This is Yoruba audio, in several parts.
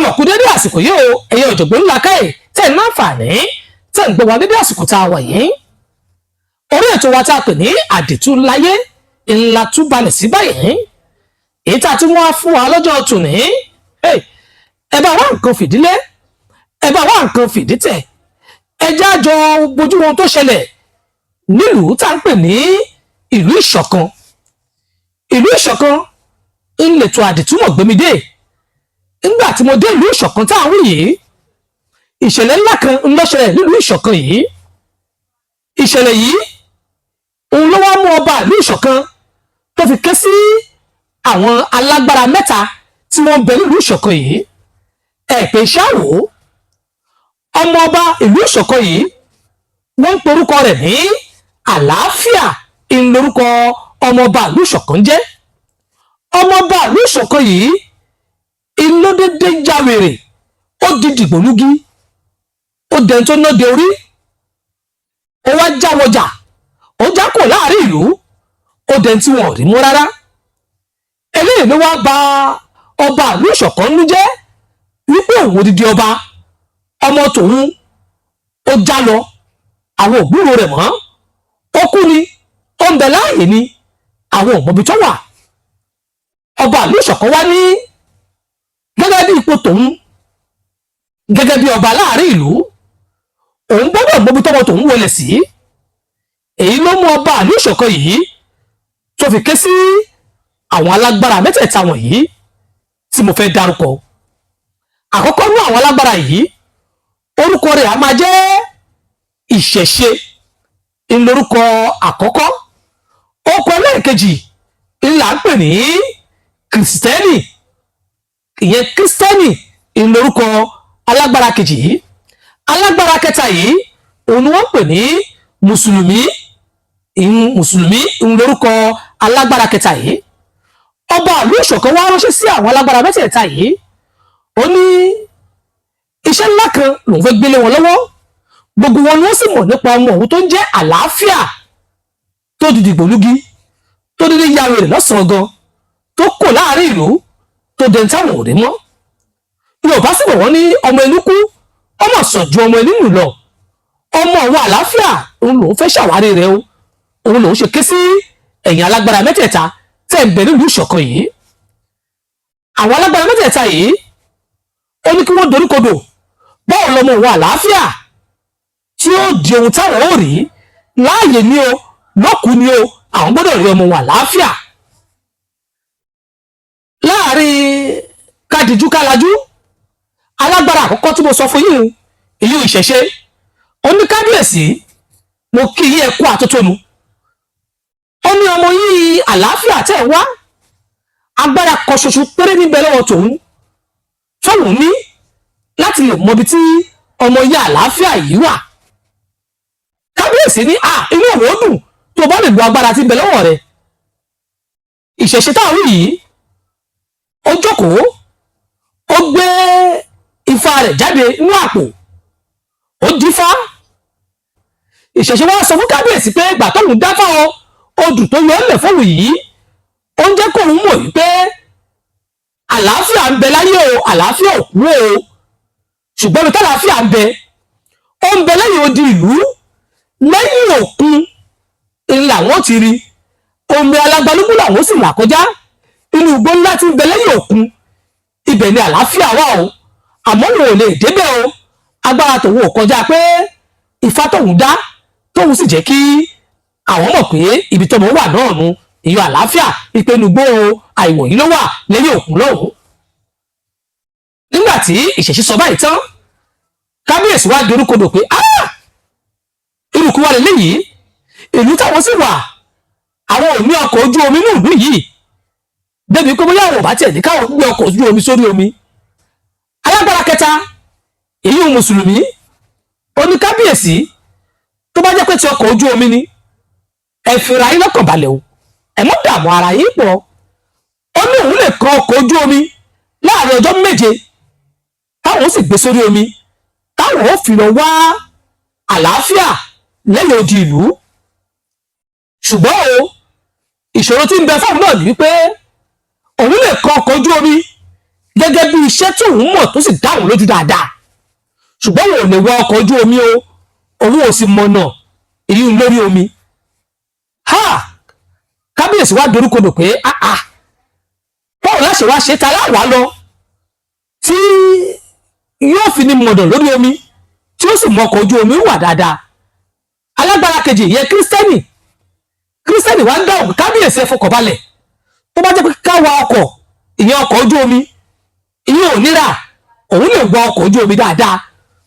mọ̀ kú dédé àsìkò yìí o ẹ̀yin ọ̀jọ̀gbọ́n ńlá káyè tẹ̀ ń láǹfààní tẹ̀ ń gbọ́ wa dédé àsìkò tá a wà yìí orí ètò wa tá a pè ní àdìtú láyé ńlá tún balẹ̀ sí báyìí èyí tá a tún wá fún wa lọ́jọ́ tòní ẹ bá wá nǹkan fìdílé ẹ bá wá nǹkan fìdítẹ̀ ẹ jẹ́ àjọ bójú wọn tó ṣẹlẹ̀ nílùú tá a ń pè ní ìlú Ìṣọ̀kan. Ìlú Ìṣọ̀kan ń lètò àdìtúmọ̀ gbémidé nígbà tí mo dé ìlú Ìṣọ̀kan tá à ń wí yìí ìṣẹ̀lẹ̀ ńlá kan ń ló ṣẹlẹ̀ nílùú Ìṣọ̀kan yìí. Ìṣẹ̀lẹ̀ yìí òun ló wá mú ọba ìlú Ìṣọ̀kan tó fi ké sí àwọn alágbára mẹ́ta tí wọ́n ń bẹ nílùú Ìṣọ̀kan yìí. Pé ṣáwó ọmọ ọba ìlú Ìṣọ̀kan yìí wọ́n ń porúkọ rẹ̀ ní Àlàáfíà ń lórúkọ ọmọ ọba ìlú Ìṣọ̀kan jẹ́. Ọmọ ọba ìlú Ìṣọ̀kan yìí iná dédé já wèrè ó di dìgbòlugi ó dẹni tó ná de orí ó wá já wọjà ó já kò láàrin ìlú ó dẹni tí wọn ò rí mú rárá. Eléyìí ló wá bà ọba ìlú Ìṣọ̀kan nú jẹ́ wípé òun odidi ọba ọmọ tòun ó já lọ àwọn ògbúrò rẹ̀ mọ́ ó kú ni ó ń bẹ láàyè ni àwọn ò mọbi tó wà. Ọba ìlú Ìṣọ̀kan wá ní gẹ́gẹ́ bí ipò tòun gẹ́gẹ́ bí ọba láàrin ìlú òun gbọ́dọ̀ mọbi tọ́mọ tòun wọlé sí. Èyí ló mú ọba ìlú Ìṣọ̀kan yìí tó fi ké sí àwọn alágbára mẹ́tẹ̀ẹ̀ta wọ̀nyí tí mo fẹ́ dárúkọ. Àkọ́kọ́ ní àwọn alágbára yìí orúkọ rẹ̀ a máa jẹ́ Ìṣẹ̀ṣe ńlórúkọ àkọ́kọ́. Orúkọ ẹlẹ́ẹ̀kejì ńlá ń pè ní Kìrìsìtẹ́nì ìyẹn Kristẹni ńlórúkọ alágbára kejì yìí. Alágbára kẹta yìí òun ni wọ́n pè ní Mùsùlùmí ńlórúkọ alágbára kẹta yìí. Ọba ìlú Ìṣọ̀kan wá ránṣẹ́ sí àwọn alágbára mẹ́tẹ̀ẹ̀ta yìí ó ní iṣẹ́ ńlá kan lòun fẹ́ gbélé wọn lọ́wọ́. Gbogbo wọn ni wọ́n sì mọ̀ nípa ọmọ òun tó ń jẹ́ Àlàáfíà tó di dìgbòlugi tó dédé ya wèrè lọ́sàn-án gan tó kò láàrin ìlú tó dẹni táwọn ò rí mọ́. Yorùbá sì bọ̀ wọ́n ní ọmọ inú kú ọmọ sàn ju ọmọ inú nù lọ. Ọmọ òun Àlàáfíà òun lòun fẹ́ ṣàwárí rẹ̀ o òun lòun ṣe ké sí ẹ̀yìn alágbára mẹ́tẹ̀ẹ̀ta tẹ̀ ń bẹ nílùú Ìṣọ̀kan yìí. Àwọn alágbára mẹ́tẹ̀ẹ̀ta yìí ó ní kí wọ́n doríkodò báwo lọmọ òun Àlàáfíà tí ó di ohun táwọn ò rí láàyè ni o lọ́kùú ni o àwọn gbọ́dọ̀ rí ọmọ òun Àlàáfíà. Láàrin kádìjú kálajú alágbára àkọ́kọ́ tí mo sọ fún yín èyí Ìṣẹ̀ṣe oníkábíyèsí mo kí yí ẹkú àtótónu. Ó ní ọmọ yìí Àlàáfíà tẹ̀ wá agbára kan ṣoṣo péré níbẹ̀ lọ́wọ́ tóun ní láti lè mọbi tí ọmọ yìí Àlàáfíà yìí wà. Kábíyèsí ní inú òun ó dùn tó bá lè lo agbára tí ń bẹ lọ́wọ́ rẹ̀. Ìṣẹ̀ṣe táwọn yìí ó jókòó ó gbé ifá rẹ̀ jáde nínú àpò ó dífá. Ìṣẹ̀ṣe wá sọ fún kábíyèsí pé ìgbà tóun dáfá odù tó yọ ọ́lẹ̀ fóun yìí ó ń jẹ́ kóun mọ̀ wípé àlàáfíà ń bẹ láyé o àlàáfíà ò kú o ṣùgbọ́n ibi tálàáfíà ń bẹ ó ń bẹ lẹ́yìn odi ìlú lẹ́yìn òkun ńlá wọn ti rí omi alágbálúgbú làwọn sì là kọjá inú igbó ńlá tí ń bẹ lẹ́yìn òkun ibẹ̀ ni àlàáfíà wà o àmọ́ wọn ò lè débẹ̀ o agbára tòun ò kọjá pé ifá tóun dá tóun sì jẹ́ kí àwọn mọ̀ pé ibi tọ́mọ wà náà nu ìyọ Àlàáfíà ìpénugbó àìwọ̀ yìí ló wà lẹ́yìn òkun lọ́hùn. Nígbà tí Ìṣẹ̀ṣe sọ báyìí tán kábíyèsí wá dorúkodò pé irúkú wà lélẹ́yìí ìlú táwọn sì wà àwọn ò ní ọkọ̀ ojú omi ní ìlú yìí débi pé bóyá àwọn ò bá tiẹ̀ ní káwọn gbé ọkọ̀ ojú omi sórí omi. Alágbára kẹta èyí ò Mùsùlùmí oní kábíyèsí tó bá jẹ́ pé ti ọkọ̀ ojú omi ni ẹ fira yín lọ́kàn balẹ̀ o ẹ mọ́ dààmú ara yín pọ̀. Ó ní òun lè kan ọkọ̀ ojú omi láàrin ọjọ́ 7 táwọn sì gbé sórí omi táwọn ò fi lọ wá Àlàáfíà lẹ́yìn odi ìlú. Ṣùgbọ́n o ìṣòro tí ń bẹ fáwọn náà ní pé òun lè kan ọkọ̀ ojú omi gẹ́gẹ́ bí iṣẹ́ tí òun mọ̀ tó sì dáhùn lójú dáadáa ṣùgbọ́n òun ò lè wọ ọkọ̀ ojú omi o òun ò sì mọ̀nà èyí lórí omi. Kábíyèsí wá dorúkodò pé báwo láṣẹ wá ṣe ta láwàá lọ tí yóò fi ní mọ̀nà lórí omi tí ó sì mọ ọkọ̀ ojú omi wà dáadáa. Alágbára kejì ìyẹn kírísítẹ́nì wá ń dáhùn kábíyèsí ẹ fọkàn balẹ̀ tó bá jẹ́ pé ká wa ọkọ̀ ìyẹn ọkọ̀ ojú omi ìyẹn ò níra òun lè wọ ọkọ̀ ojú omi dáadáa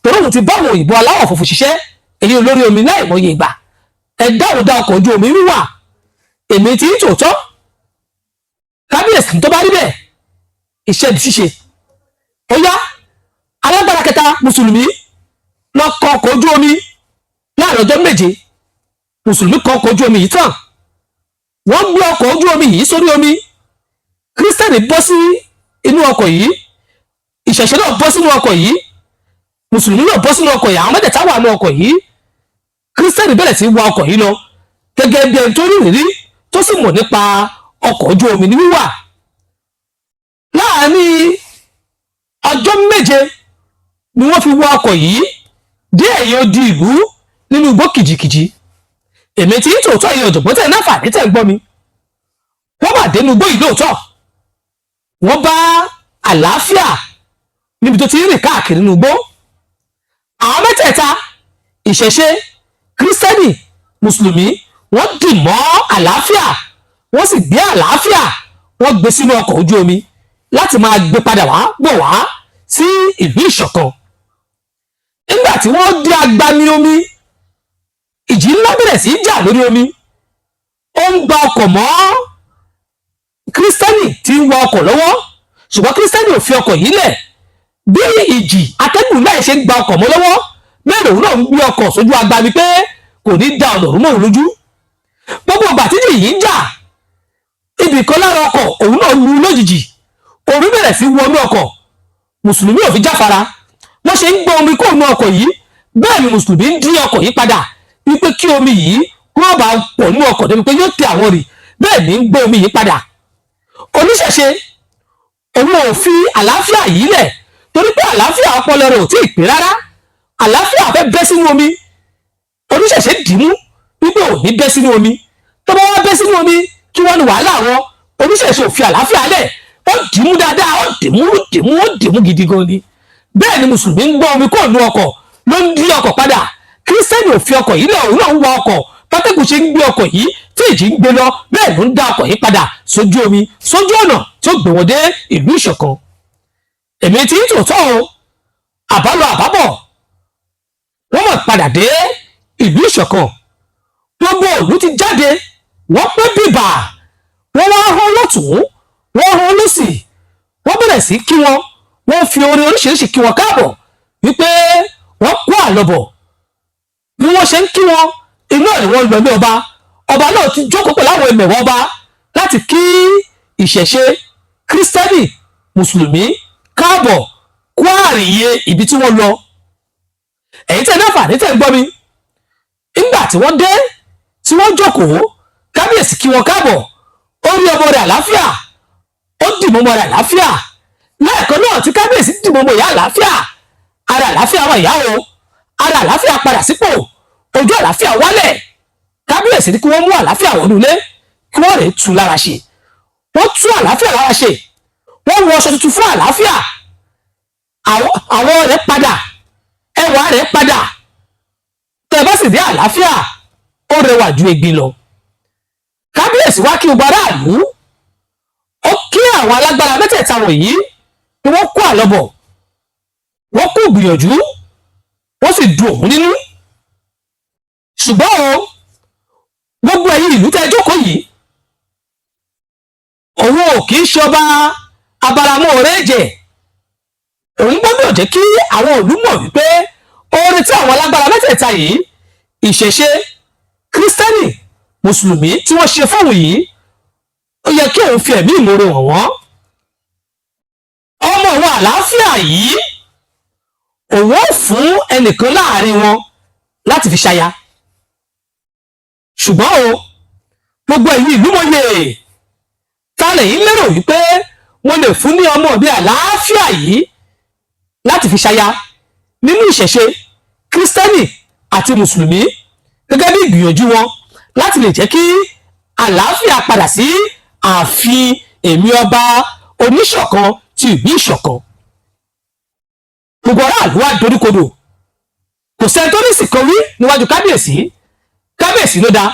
torí òun ti bá àwọn òyìnbó aláwọ̀ funfun ṣiṣẹ́ èyí olórí omi láì mọye ìgbà ẹ dáhùn dá ọkọ̀ ojú omi wíwà èmi tí ń tòótọ́. Kábíyèsí tó bá rí bẹ́ẹ̀ iṣẹ́ di ṣíṣe. Ó yá alágbára kẹta mùsùlùmí lọ kọ ọkọ̀ ojú omi láàrin ọjọ́ méje mùsùlùmí kọ ọkọ̀ ojú omi yìí tán wọ́n gbé ọkọ̀ ojú omi yìí sórí omi kírísítẹ́nì bọ́ sí inú ọkọ̀ yìí ìṣẹ̀ṣẹ̀ náà bọ́ sínú ọkọ̀ yìí mùsùlùmí náà bọ́ sínú ọkọ̀ yìí àwọn mẹ́tẹ̀ẹ̀ta wà ní ọkọ̀ yìí kírísítẹ́nì bẹ̀rẹ̀ sí wa ọkọ̀ yìí lọ gẹ́gẹ́ bí ẹni tó rí ìrírí tó sì mọ̀ nípa ọkọ̀ ojú omi ní wíwà. Láàárín ọjọ́ méje ni wọ́n fi wa ọkọ̀ yìí dé ẹ̀yìn odi ìlú nínú igbó kìjìkìjì. Èmi tí tòótọ́ yìí ọ̀jọ̀gbọ́n tẹ̀ náà fàdí tẹ̀ ń gbọ́ mi wọ́n bà dénú igbó yìí lóòótọ́ wọ́n bá àlàáfíà níbi tó ti ń rìn káàkiri nínú igbó. Àwọn mẹ́tẹ̀ẹ̀ta ìṣẹ̀ṣe kírísítẹ́nì mùsùlùmí wọ́n dì mọ́ àlàáfíà wọ́n sì gbé àlàáfíà wọ́n gbé sínú ọkọ̀ ojú omi láti máa gbé padà bọ̀ wá sí ìlú ìṣọ̀kan. Nígbà tí wọ́n dé agbami omi ìjì ńlá bẹ̀rẹ̀ sí í jà lórí omi ó ń gba ọkọ̀ mọ́ kírísítẹ́nì tí ń wa ọkọ̀ lọ́wọ́ ṣùgbọ́n kírísítẹ́nì ò fi ọkọ̀ yìí lẹ̀ bí ìjì atẹ́gùn náà ṣe ń gba ọkọ̀ mọ́ lọ́wọ́ mẹ́rin òun náà ń gbé ọkọ̀ sójú agbami pé kò ní da ọ̀nà òun mọ́ òun lójú. Gbogbo ìgbà tí ìjì yìí ń jà ibì kan lára ọkọ̀ òun náà lu lójijì omi bẹ̀rẹ̀ sí wọnú ọkọ̀ mùsùlùmí ò fi jáfara wọ́n ṣe ń gbọ́ omi kó nu ọkọ̀ yìí bẹ́ẹ̀ ni mùsùlùmí ń dín ọkọ̀ yìí padà wípé kí omi yìí kó má bàa pọ̀ nínú ọkọ̀ débi pé yóò tẹ àwọn rì bẹ́ẹ̀ ni ń gbé omi yìí padà. Oníṣẹ̀ṣe òun ò fi àlàáfíà yìí lẹ̀ torí pé àlàáfíà ọpọlọ rẹ̀ ò tí ì pé rárá àlàáfíà fẹ́ bẹ́ sínú omi oníṣẹ̀ṣe dìímú wípé ò ní bẹ́ sínú omi tó bá wá bẹ́ sínú omi kí wọ́n ní wàhálà wọn oníṣẹ̀ṣe ò fi àlàáfíà lẹ̀ ó dìímú dáadáa ó dìímú gidi gan ni. Bẹ́ẹ̀ ni mùsùlùmí ń gbọ́ omi kó nu ọkọ̀ ló ń dí ọkọ̀ padà kírísítẹ́nì ò fi ọkọ̀ yìí lẹ̀ òun náà ń wa ọkọ̀ pátákùn ṣe ń gbé ọkọ̀ yìí tí ìjì ń gbé lọ bẹ́ẹ̀ ló ń dá ọkọ̀ yìí padà sójú omi sójú ọ̀nà tí ó gbé wọn dé ìlú ìṣọ̀kan. Èmi tí ń tòótọ́ o àbálọ àbábọ̀ wọ́n mọ̀ padà dé ìlú ìṣọ̀kan gbogbo ìlú ti jáde wọ́n pé bíbà wọ́n wá hán lọ́tún wọ́n hán lọ́sì wọ́n bẹ̀rẹ̀ sí kí wọn wọ́n fi orin oríṣiríṣi kí wọn káàbọ̀ wípé wọ́n kú àlọ́bọ̀ bí wọ́n ṣe ń kí wọn inú ẹ̀ wọ́n lọ ní ọba náà ti jókòó pẹ̀lú àwọn ẹmẹ̀wà ọba láti kí ìṣẹ̀ṣe kírísítẹ́nì mùsùlùmí káàbọ̀ kú àríyé ibi tí wọ́n lọ. Ẹ̀yin tẹ́ náà fàní tẹ́ ń gbọ́ mi nígbà tí wọ́n dé tí wọ́n jókòó kábíyèsí kí wọn káàbọ̀ ó rí ọmọ rẹ̀ àlàáfíà ó dìmọ́ ọmọ rẹ̀ àlàáfíà lẹ́ẹ̀kan náà tí kábíyèsí dìmọ́ ọmọ ìyá àlàáfíà ara àlàáfíà wọn ìyá o ara àlàáfíà padà sípò ojú àlàáfíà wálẹ̀ kábíyèsí ní kí wọ́n mú àlàáfíà wọnú ilé kí wọ́n rè tú lára ṣe wọ́n tú àlàáfíà lára ṣe wọ́n wọ aṣọ tuntun fún àlàáfíà àwọn rẹ̀ padà ẹwà rẹ̀ padà tẹ́ bá sì dé àlàáfíà ó rẹwà ju egbin lọ. Kábíyèsí wá kí gbogbo aráàlú ó kí àwọn alágbára mẹ́tẹ̀ẹ̀ta wọ̀nyí ni wọ́n kó àlọ́bọ̀ wọ́n kó gbìyànjú wọ́n sì du òun nínú. Ṣùgbọ́n o gbogbo ẹ̀yin ìlú tẹ́ jókòó yìí òun ò kì í ṣọba abaramọ́ ọ̀rẹ́jẹ̀ òun gbọ́dọ̀ jẹ́ kí àwọn ìlú mọ̀ wípé oore tí àwọn alágbára mẹ́tẹ̀ẹ̀ta yìí ìṣẹ̀ṣe kírísítẹ́nì mùsùlùmí tí wọ́n ṣe fóun yìí ó yẹ kí òun fi ẹ̀mí ìmoore hàn wọ́n. ọmọ òun àlàáfíà yìí òun ó fún ẹnìkan láàrin wọn láti fi ṣaya. Ṣùgbọ́n o gbogbo ẹ̀yin ìlú mọ̀ye ta lẹ́yìn lérò wípé mo lè fún ní ọmọ mi àlàáfíà yìí láti fi ṣaya nínú ìṣẹ̀ṣe kírísítẹ́nì àti mùsùlùmí gẹ́gẹ́ bí ìgbìyànjú wọn láti lè jẹ́ kí àlàáfíà padà sí ààfin èmi ọba oníṣọ̀kan ti ìlú ìṣọ̀kan. gbogbo aráàlú wa doríkodò, kò sẹ́ni tó ní ìsìnkú rí níwájú kábíyèsí ló dá.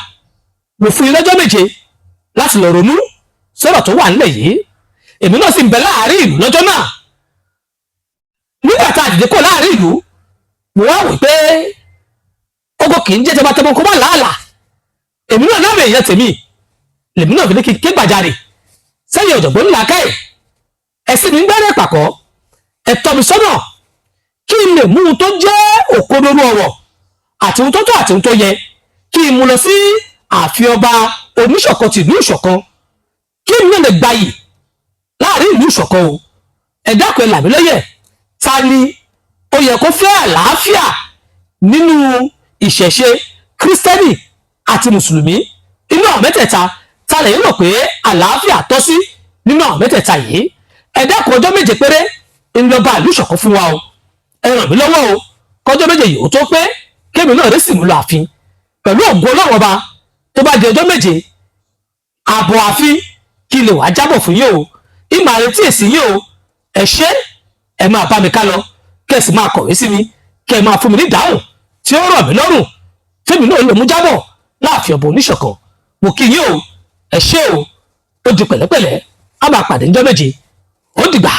mo fún yín lọ́jọ́ méje láti lọ ronú sọ̀rọ̀ tó wà nílẹ̀ yìí. èmi náà sì ń bẹ láàrin ìlú lọ́jọ́ náà. nígbà tá a dìde kó láàrin ìlú, mo wá wí pé ogo kì í jẹ́ tẹbatẹbọ kó má làálàá. èmi náà láàmì èèyàn tèmi lèmi náà fi ní kí n ké gbàjarè sẹ́yìn ọ̀jọ̀gbọ́n ńlá káyè. ẹ̀sìn mi ń gbẹ́rẹ́ pàkọ́, ẹ tọ́ mi sọ́nà kí n lè mú un tó jẹ́ òkodoro ọ̀rọ̀ àti ohun tó tọ́ àti ohun tó yẹ kí n mú lọ sí ààfin ọba oníṣọ̀kan ti ìlú ìṣọ̀kan, kí n lè gbayì láàrin ìlú ìṣọ̀kan o. ẹ dákun ẹ là mí lóye, ta ni ó yẹ kó fẹ́ àlàáfíà nínú ìṣẹ̀ṣe kírísítẹ́nì àti mùsùlùmí? inú àwọn mẹ́tẹ̀ẹ̀ta ta lè rò pé àlàáfíà tọ́ sí nínú àwọn mẹ́tẹ̀ẹ̀ta yìí? ẹ dákun ọjọ́ méje péré ń lọ bá ìlú ìṣọ̀kan fún wa o. ẹ ràn mí lọ́wọ́ o, kọjọ́ méje yìí ó tó pé kémi náà rí sì mú lọ ààfin pẹ̀lú ògo Ọlọ́run ọba. tó bá di ọjọ́ méje ààbọ̀ ààfin kí lè wàá jábọ̀ fún yín o. ìmọ̀ àrètí èsì yín o. ẹ ṣé, ẹ máa bá mi ká lọ, kẹ́ ẹ sì máa kọ̀wé sí mi, kẹ́ ẹ máa fún mi ní ìdáhùn tí ó rọ̀ mí lọ́rùn fẹ́mi náà lè mú jábọ̀ láàfin ọba oníṣọ̀kan. mo kí yín o, ẹ ṣé o, ó di pẹ̀lẹ́pẹ̀lẹ́, a máa pàdé níjọ́ méje, ó dìgbà.